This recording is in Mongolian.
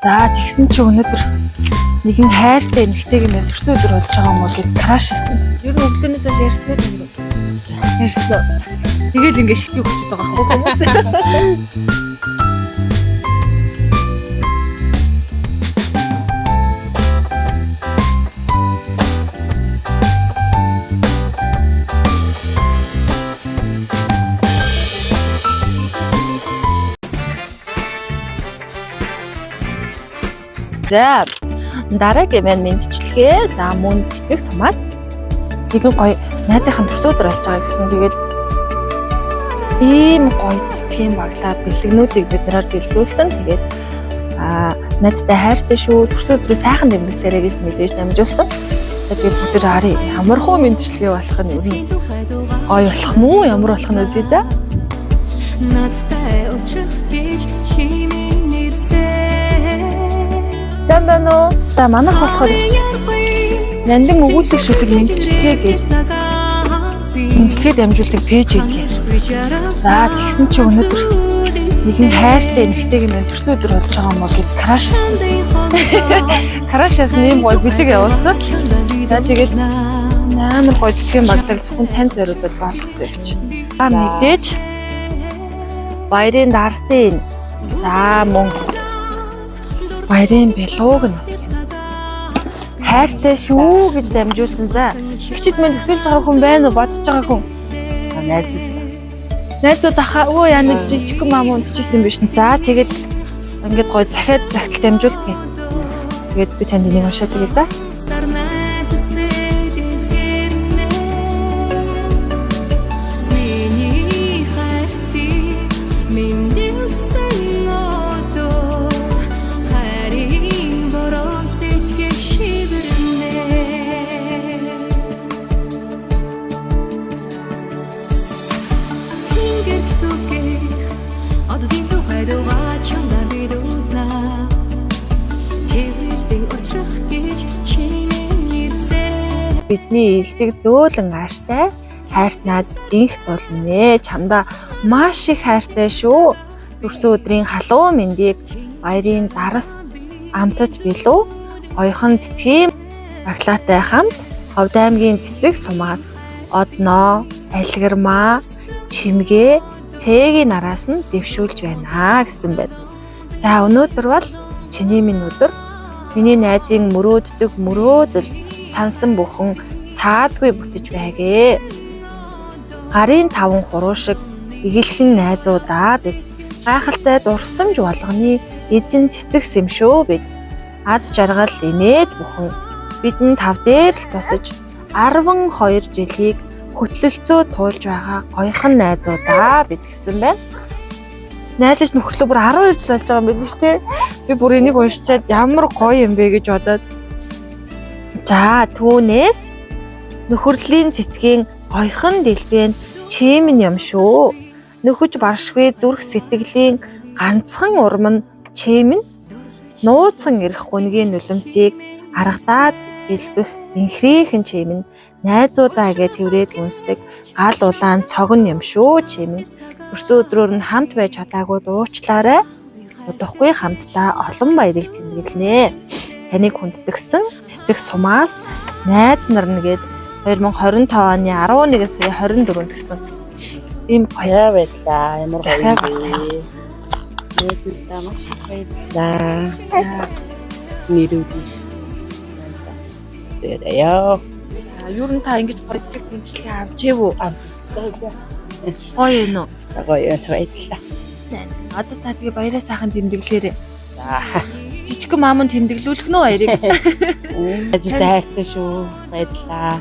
За тэгсэн чи өнөөдөр нэгэн хайртай эмэгтэйг минь төрсөн өдөр болж байгаа юм уу гэд краш хийсэн. Ер нь өглөөнөөс хойш ярьсан байх юм. Ярьсан. Тэгэл ингээ шипи өгчөд байгаа байхгүй хүмүүс. За дараагийн маань мэдчилгээ. За мөн цэцэг сумаас нэгэн гоё найзынхаа төрсөн өдөр болж байгаа гэсэн. Тэгээд ийм гоё цэцгийн баглаа бэлгнүүдийг бид нараар бэлдүүлсэн. Тэгээд найзтай хайртай шүү. Төрсөн өдрөө сайхан тэмдэглээрэй гэж мэдээж дамжуулсан. Тэгээд бүгд харъя. Ямархуу мэдчилгээ болох нь юу гоё болох нь уу? Ямар болох нь үзье за. Сайн байна уу? За манайх болохоор их нандин өгүүлэх шүлэг мэдчилгээ гэж мэдчилгээ дамжуулдаг пэйж хийдэг. За тэгсэн чи өнөөдөр нэгэн хайртай эмэгтэйг минь төрсөн өдөр болж байгаа юм уу гэд краш хийсэн. Краш хийсэн юм гоё бэлэг явуулсан. За тэгээд амар гоё цэцгийн баглаг зөвхөн тань зориулаад болгосон юм чи. За мэдээж баярын дарсын. За мөн баярын бэлууг нас гэнэ. Хайртай шүү гэж дамжуулсан. За ихчид минь төсөөлж байгаа хүн байна уу? Бодож байгаа хүн. Найзууд ахаа өө яа нэг жижиг мам унтчихсэн биш. За тэгээд ингээд гоё захиад загтал дамжуулдаг юм. Тэгээд би танд нэг уншаад тэгээ за. Бидний илдэг зөөлөн ааштай хайрт наад инх болно. Чамда маш их хайртай шүү. Төрсөн өдрийн халуун мэндийг баярын дарас амтад билүү гоёхон цэцгийн баглаатай хамт Ховд аймгийн цэцэг сумаас одноо, алгирмаа, чимгээ, цээгийн нараас нь дэвшүүлж байна гэсэн байна. За өнөөдөр бол чиний минь өдөр. Миний найзын мөрөөдөл сансан бүхэн саадгүй бүтэж байгээ. Гарын таван хуруу шиг игэлхэн найзуудаа бид гайхалтай дурсамж болгоны эзэн цэцэгс юм шүү бид. Аз жаргал инээд бүхэн бидэнд тав дээр л тусаж 12 жилийг хөтлөлцөө туулж байгаа гоёхан найзуудаа бид гэсэн байна. Найзаж нөхөрлөө бүр 12 жил болж байгаа юм биш үү? Би бүр энийг уншичаад ямар гоё юм бэ гэж бодоод. За түүнээс нөхөрлийн цэцгийн гоёхон дэлбэн чимэн юм шүү. Нөхөж баршгүй зүрх сэтгэлийн ганцхан урам нь чимэн нууцхан ирэх гүнгийн нулимсыг аргадаад илбэх инхрийнхэн чимэн найзуудаа гэж тэврээд үнсдэг гал улаан цогн юм шүү чимэн. Төрсөн өдрөөр нь хамт байж чадаагүй дуучлаарай. Удахгүй хамтдаа олон баярыг тэмдэглэнэ. Таныг хүндэтгсэн цэцэг сумаас найз нар нэгэд 2025 оны 11 сарын 24-нд гэсэн. Ийм гоё байлаа. Ямар гоё. Найзуудаа маш их баярлалаа. Нэрүүдээ. Яа. Юу н та ингэж гоё цэцэг мэдчлэгээ авч ивүү? Гоё нөө. Гоё баярлалаа. Одоо та тэгээ баяраа сайхан тэмдэглээрэй. За. Жижиг маамын тэмдэглүүлэх нөө баярыг. Найзуудаа хайртай шүү. Баярлалаа.